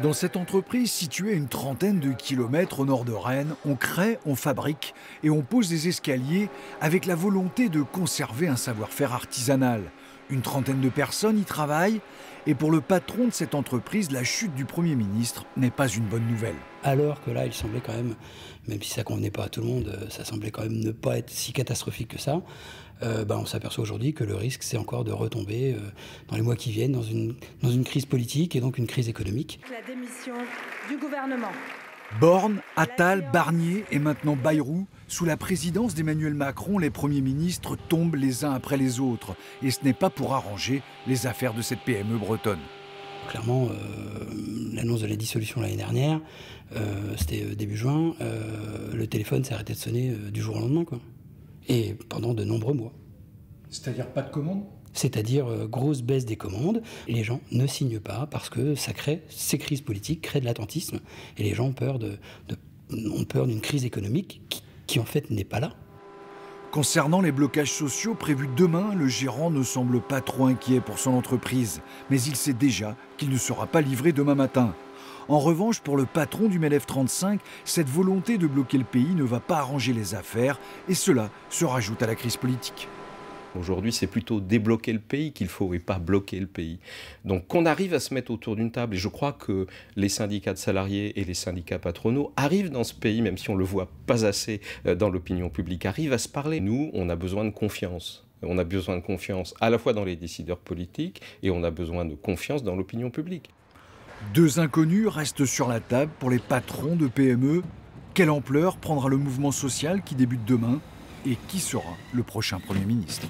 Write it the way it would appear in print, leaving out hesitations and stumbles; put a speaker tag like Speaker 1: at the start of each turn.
Speaker 1: Dans cette entreprise située à une trentaine de kilomètres au nord de Rennes, on crée, on fabrique et on pose des escaliers avec la volonté de conserver un savoir-faire artisanal. Une trentaine de personnes y travaillent et pour le patron de cette entreprise, la chute du Premier ministre n'est pas une bonne nouvelle.
Speaker 2: Alors que là, il semblait quand même si ça ne convenait pas à tout le monde, ça semblait quand même ne pas être si catastrophique que ça. On s'aperçoit aujourd'hui que le risque, c'est encore de retomber dans les mois qui viennent dans une crise politique et donc une crise économique.
Speaker 3: La démission du gouvernement.
Speaker 1: Borne, Attal, Barnier et maintenant Bayrou, sous la présidence d'Emmanuel Macron, les premiers ministres tombent les uns après les autres. Et ce n'est pas pour arranger les affaires de cette PME bretonne.
Speaker 2: Clairement, l'annonce de la dissolution l'année dernière, c'était début juin, le téléphone s'est arrêté de sonner du jour au lendemain, quoi. Et pendant de nombreux mois.
Speaker 1: C'est-à-dire pas de commande ?
Speaker 2: C'est-à-dire grosse baisse des commandes. Les gens ne signent pas parce que ces crises politiques créent de l'attentisme et les gens ont peur d'une crise économique qui en fait n'est pas là.
Speaker 1: Concernant les blocages sociaux prévus demain, le gérant ne semble pas trop inquiet pour son entreprise, mais il sait déjà qu'il ne sera pas livré demain matin. En revanche, pour le patron du MEDEF 35, cette volonté de bloquer le pays ne va pas arranger les affaires et cela se rajoute à la crise politique.
Speaker 4: Aujourd'hui, c'est plutôt débloquer le pays qu'il faut et pas bloquer le pays. Donc qu'on arrive à se mettre autour d'une table, et je crois que les syndicats de salariés et les syndicats patronaux arrivent dans ce pays, même si on ne le voit pas assez dans l'opinion publique, arrivent à se parler. Nous, on a besoin de confiance. On a besoin de confiance à la fois dans les décideurs politiques et on a besoin de confiance dans l'opinion publique.
Speaker 1: Deux inconnus restent sur la table pour les patrons de PME. Quelle ampleur prendra le mouvement social qui débute demain ? Et qui sera le prochain Premier ministre ?